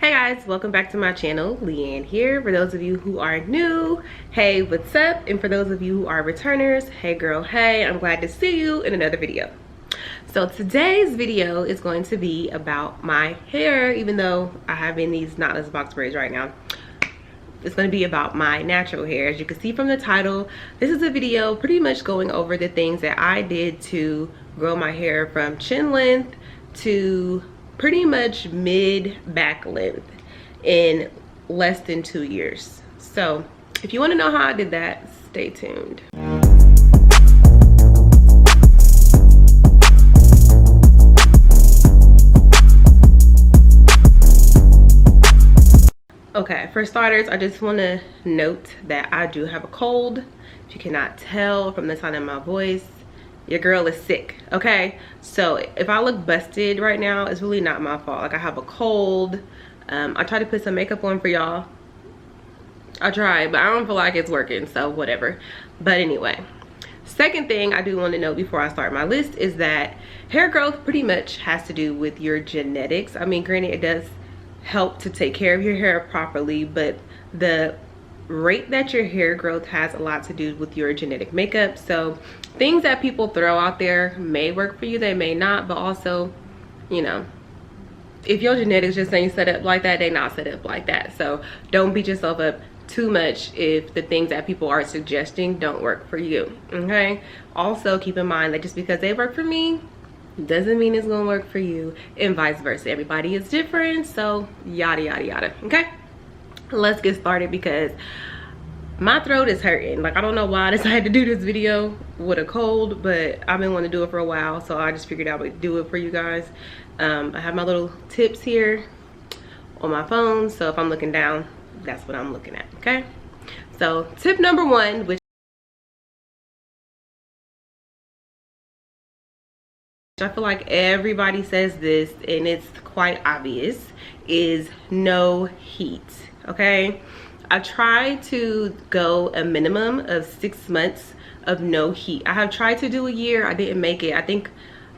Hey guys, welcome back to my channel. Leanne here. For those of you who are new, hey, what's up? And for those of you who are returners, hey girl, hey, I'm glad to see you in another video. So today's video is going to be about my hair, even though I have in these knotless box braids right now. It's going to be about my natural hair. As you can see from the title, this is a video pretty much going over the things that I did to grow my hair from chin length to pretty much mid back length in less than 2 years. So if you want to know how I did that, stay tuned. Okay, for starters, I just want to note that I do have a cold. If you cannot tell from the sound of my voice, your girl is sick. Okay, so if I look busted right now, it's really not my fault. Like, I have a cold. I tried to put some makeup on for y'all. I tried, but I don't feel like it's working, so whatever. But anyway, second thing I do want to know before I start my list is that hair growth pretty much has to do with your genetics. I mean, granted, it does help to take care of your hair properly, but the rate that your hair growth has a lot to do with your genetic makeup. So things that people throw out there may work for you, they may not, but also, you know, if your genetics just ain't set up like that, they not set up like that. So don't beat yourself up too much if the things that people are suggesting don't work for you. Okay, also keep in mind that just because they work for me doesn't mean it's gonna work for you, and vice versa. Everybody is different, so yada yada yada. Okay, let's get started because my throat is hurting. Like, I don't know why I decided to do this video with a cold, but I've been wanting to do it for a while, so I just figured I would do it for you guys. I have my little tips here on my phone, so if I'm looking down, that's what I'm looking at. Okay, so tip number one, which I feel like everybody says this and it's quite obvious, is no heat. Okay, I try to go a minimum of 6 months of no heat. I have tried to do a year. I didn't make it. I think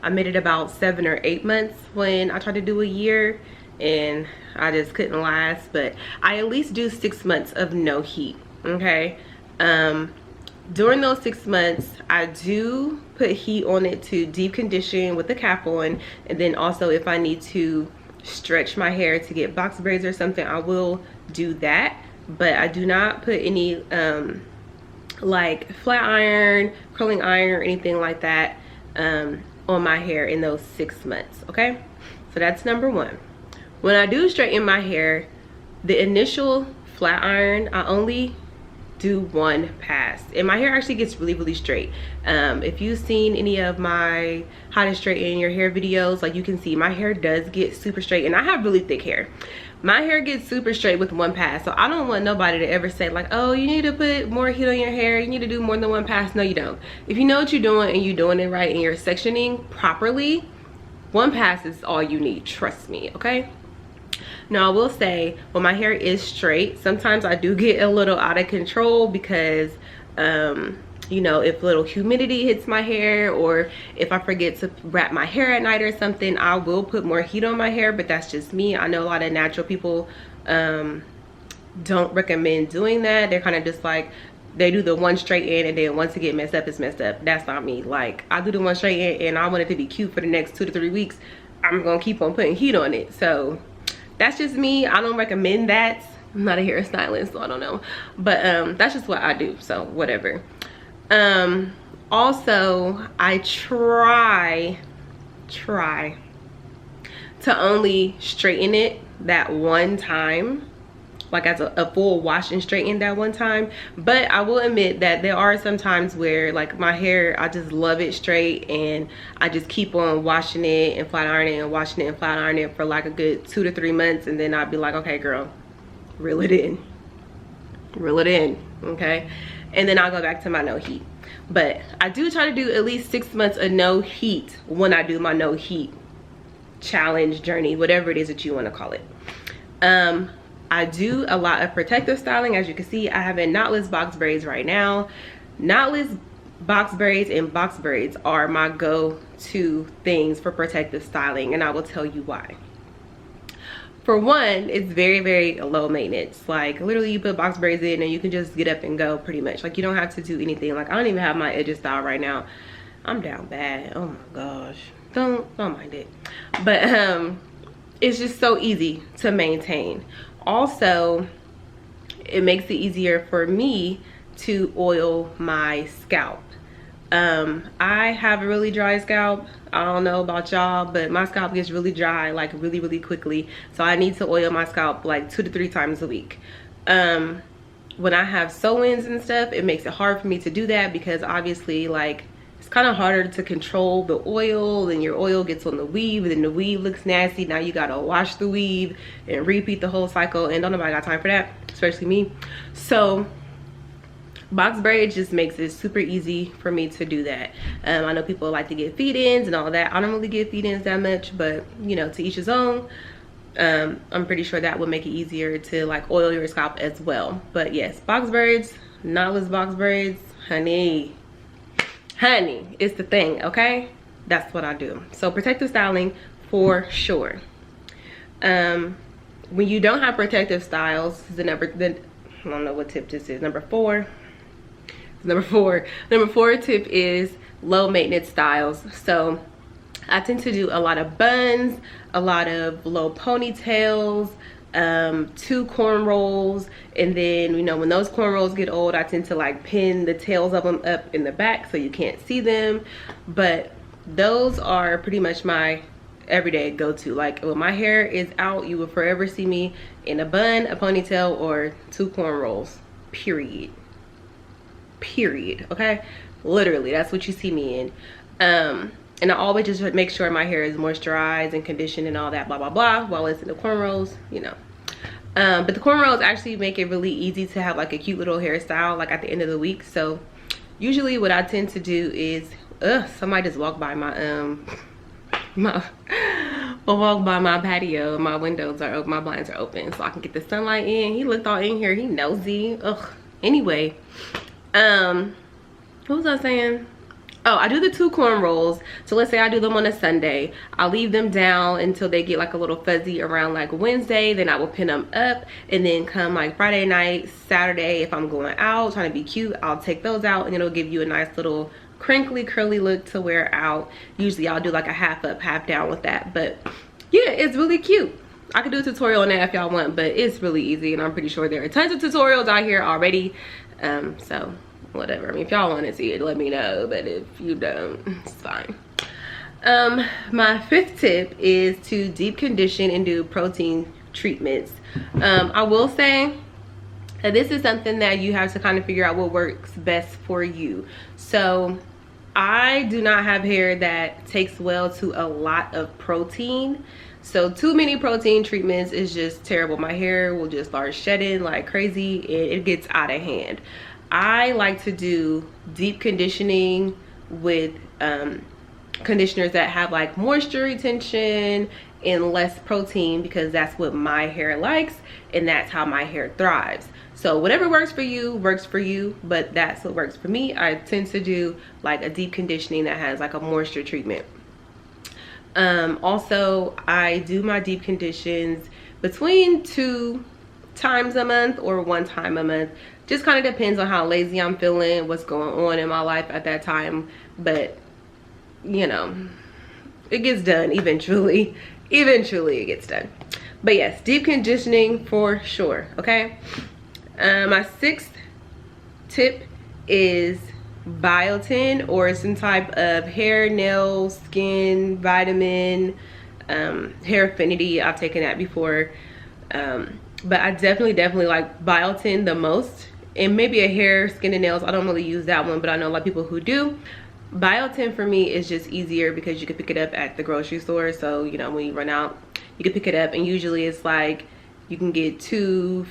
I made it about 7 or 8 months when I tried to do a year, and I just couldn't last. But I at least do 6 months of no heat. Okay, during those 6 months, I do put heat on it to deep condition with the cap on, and then also if I need to stretch my hair to get box braids or something, I will do that. But I do not put any like flat iron, curling iron, or anything like that on my hair in those 6 months. Okay, so that's number one. When I do straighten my hair, the initial flat iron, I only do one pass, and my hair actually gets really straight. If you've seen any of my how to straighten your hair videos, like, you can see my hair does get super straight, and I have really thick hair. My hair gets super straight with one pass, so I don't want nobody to ever say like, oh, you need to put more heat on your hair, you need to do more than one pass. No, you don't. If you know what you're doing and you're doing it right and you're sectioning properly, one pass is all you need, trust me. Okay, now I will say, when my hair is straight, sometimes I do get a little out of control because you know, if little humidity hits my hair, or if I forget to wrap my hair at night or something, I will put more heat on my hair. But that's just me. I know a lot of natural people don't recommend doing that. They're kind of just like, they do the one straight in, and then once it get messed up, it's messed up. That's not me. Like, I do the one straight in and I want it to be cute for the next 2 to 3 weeks. I'm gonna keep on putting heat on it. So that's just me. I don't recommend that. I'm not a hairstylist, so I don't know, but that's just what I do, so whatever. Also, I try to only straighten it that one time, like as a full wash and straighten that one time. But I will admit that there are some times where, like, my hair, I just love it straight, and I just keep on washing it and flat ironing and washing it and flat ironing it for like a good 2 to 3 months, and then I'd be like, okay girl, reel it in, okay, and then I'll go back to my no heat. But I do try to do at least 6 months of no heat when I do my no heat challenge, journey, whatever it is that you want to call it. I do a lot of protective styling. As you can see, I have in knotless box braids right now. Knotless box braids and box braids are my go-to things for protective styling, and I will tell you why. for one, it's very, very low maintenance. Like literally you put box braids in and you can just get up and go pretty much. Like you don't have to do anything. Like I don't even have my edges style right now. I'm down bad. Oh my gosh. Don't mind it. But it's just so easy to maintain. Also, it makes it easier for me to oil my scalp. I have a really dry scalp. I don't know about y'all, but my scalp gets really dry like really, really quickly. So I need to oil my scalp like 2 to 3 times a week. When I have sew-ins and stuff, it makes it hard for me to do that because obviously like it's kind of harder to control the oil, and your oil gets on the weave and then the weave looks nasty. Now you gotta wash the weave and repeat the whole cycle, and don't nobody got time for that, especially me. So box braids just makes it super easy for me to do that. I know people like to get feed-ins and all that. I don't really get feed-ins that much, but you know, to each his own. I'm pretty sure that would make it easier to like oil your scalp as well. But yes, box braids, knotless box braids, honey, it's the thing, okay? That's what I do. So protective styling for sure. When you don't have protective styles, I don't know what tip this is, number four tip is low maintenance styles. So I tend to do a lot of buns, a lot of low ponytails, 2 cornrows, and then you know when those cornrows get old, I tend to like pin the tails of them up in the back so you can't see them. But those are pretty much my everyday go-to. Like when my hair is out, you will forever see me in a bun, a ponytail, or 2 cornrows, period, okay? Literally, that's what you see me in. And I always just make sure my hair is moisturized and conditioned and all that blah blah blah while it's in the cornrows, you know. But the cornrows actually make it really easy to have like a cute little hairstyle like at the end of the week. So usually what I tend to do is somebody just walked by my walk by my patio. My windows are open, my blinds are open so I can get the sunlight in. He looked all in here, he nosy. Anyway, what was I saying? Oh, I do the 2 cornrows. So let's say I do them on a Sunday. I'll leave them down until they get like a little fuzzy around like Wednesday. Then I will pin them up, and then come like Friday night, Saturday, if I'm going out trying to be cute, I'll take those out and it'll give you a nice little crinkly curly look to wear out. Usually I'll do like a half up, half down with that. But yeah, it's really cute. I could do a tutorial on that if y'all want, but it's really easy, and I'm pretty sure there are tons of tutorials out here already. So whatever. I mean, if y'all want to see it, let me know, but if you don't, it's fine. My 5th tip is to deep condition and do protein treatments. I will say that this is something that you have to kind of figure out what works best for you. So I do not have hair that takes well to a lot of protein. So too many protein treatments is just terrible. My hair will just start shedding like crazy and it gets out of hand. I like to do deep conditioning with conditioners that have like moisture retention and less protein, because that's what my hair likes and that's how my hair thrives. So whatever works for you, but that's what works for me. I tend to do like a deep conditioning that has like a moisture treatment. Also, I do my deep conditions between 2 times a month or 1 time a month. Just kind of depends on how lazy I'm feeling, what's going on in my life at that time. But you know, it gets done eventually. Eventually it gets done. But yes, deep conditioning for sure, okay? My 6th tip is biotin, or some type of hair, nail, skin vitamin, hair affinity. I've taken that before, but I definitely like biotin the most. And maybe a hair, skin, and nails, I don't really use that one, but I know a lot of people who do. Biotin for me is just easier because you can pick it up at the grocery store. So you know, when you run out, you can pick it up, and usually it's like you can get 2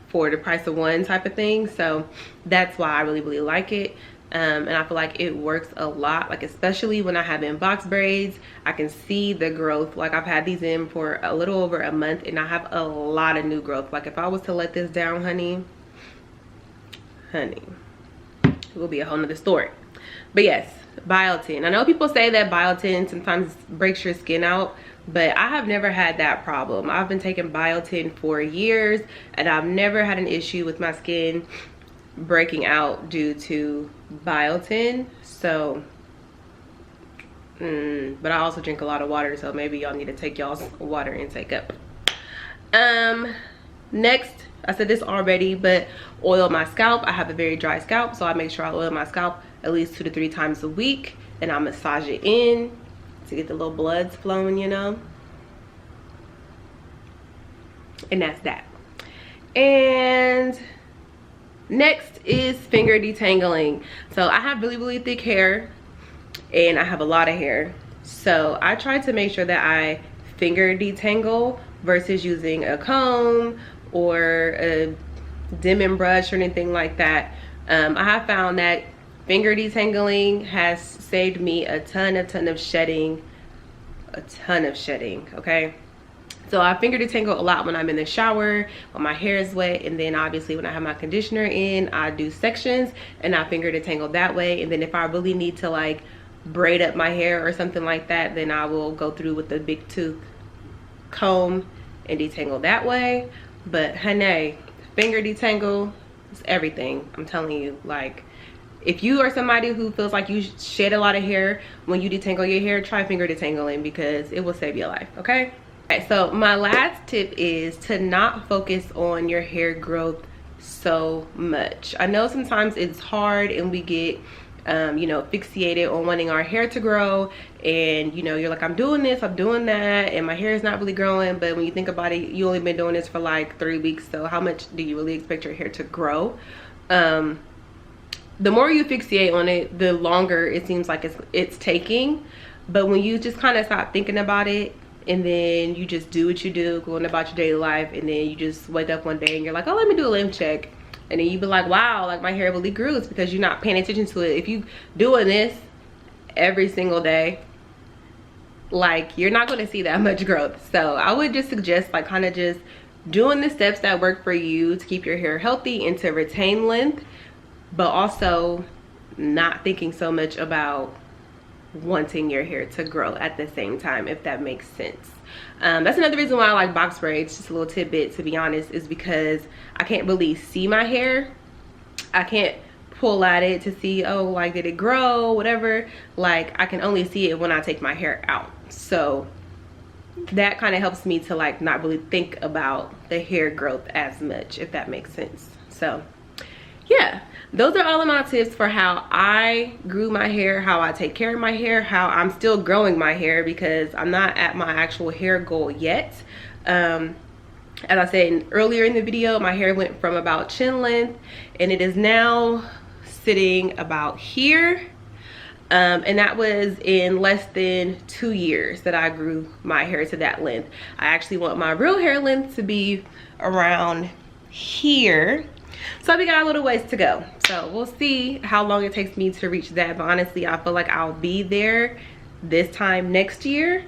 for the price of 1 type of thing. So that's why I really like it. And I feel like it works a lot, like especially when I have in box braids, I can see the growth. Like I've had these in for a little over a month and I have a lot of new growth. Like if I was to let this down, honey, it will be a whole nother story. But yes, biotin. I know people say that biotin sometimes breaks your skin out, but I have never had that problem. I've been taking biotin for years and I've never had an issue with my skin breaking out due to biotin. So but I also drink a lot of water, so maybe y'all need to take y'all's water intake up. Next, I said this already, but oil my scalp. I have a very dry scalp, so I make sure I oil my scalp at least 2 to 3 times a week, and I massage it in to get the little bloods flowing, you know. And that's that. And next is finger detangling. So I have really thick hair and I have a lot of hair, so I try to make sure that I finger detangle versus using a comb or a dimming brush or anything like that. I have found that finger detangling has saved me a ton of shedding, okay. So I finger detangle a lot when I'm in the shower, when my hair is wet, and then obviously when I have my conditioner in, I do sections and I finger detangle that way. And then if I really need to like braid up my hair or something like that, then I will go through with the big tooth comb and detangle that way. But honey, finger detangle is everything. I'm telling you, like, if you are somebody who feels like you shed a lot of hair when you detangle your hair, try finger detangling because it will save your life, okay? Alright, so my last tip is to not focus on your hair growth so much. I know sometimes it's hard and we get you know, fixated on wanting our hair to grow, and you know, you're like, I'm doing this, I'm doing that, and my hair is not really growing. But when you think about it, you only been doing this for like 3 weeks, so how much do you really expect your hair to grow? The more you fixate on it, the longer it seems like it's taking. But when you just kind of stop thinking about it, and then you just do what you do, going about your daily life, and then you just wake up one day and you're like, oh, let me do a lymph check. And then you be like, wow, like my hair really grew. It's because you're not paying attention to it. If you doing this every single day, like, you're not going to see that much growth. So I would just suggest like kind of just doing the steps that work for you to keep your hair healthy and to retain length, but also not thinking so much about wanting your hair to grow at the same time, if that makes sense. That's another reason why I like box braids. Just a little tidbit, to be honest, is because I can't really see my hair. I can't pull at it to see, oh, like, did it grow, whatever. Like, I can only see it when I take my hair out. So that kind of helps me to like not really think about the hair growth as much, if that makes sense. So yeah, those are all of my tips for how I grew my hair, how I take care of my hair, how I'm still growing my hair because I'm not at my actual hair goal yet. As I said earlier in the video, my hair went from about chin length and it is now sitting about here. And that was in less than 2 years that I grew my hair to that length. I actually want my real hair length to be around here. So we got a little ways to go. So we'll see how long it takes me to reach that. But honestly, I feel like I'll be there this time next year.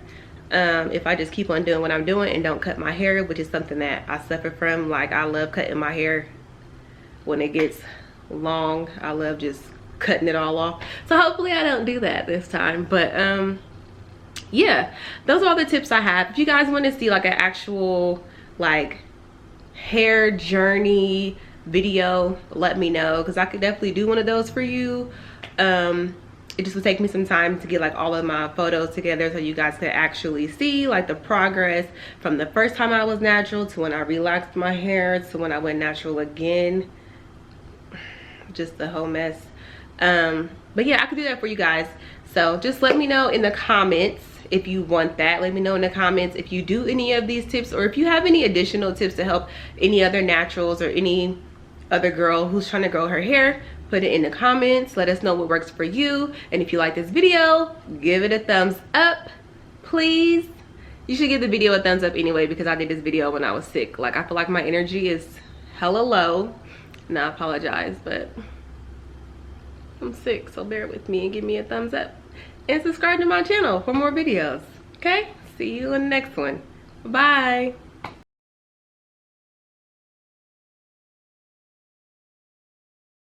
If I just keep on doing what I'm doing and don't cut my hair, which is something that I suffer from. Like, I love cutting my hair when it gets long. I love just cutting it all off. So hopefully I don't do that this time. But yeah, those are all the tips I have. If you guys want to see like an actual like hair journey video, let me know, because I could definitely do one of those for you. It just would take me some time to get like all of my photos together so you guys could actually see like the progress from the first time I was natural to when I relaxed my hair to when I went natural again. Just the whole mess. But yeah, I could do that for you guys. So just let me know in the comments if you want that. Let me know in the comments if you do any of these tips, or if you have any additional tips to help any other naturals or any other girl who's trying to grow her hair. Put it in the comments. Let us know what works for you. And if you like this video, give it a thumbs up, please. You should give the video a thumbs up anyway, because I did this video when I was sick. Like, I feel like my energy is hella low, and I apologize, but I'm sick, so bear with me and give me a thumbs up and subscribe to my channel for more videos. Okay, see you in the next one. Bye.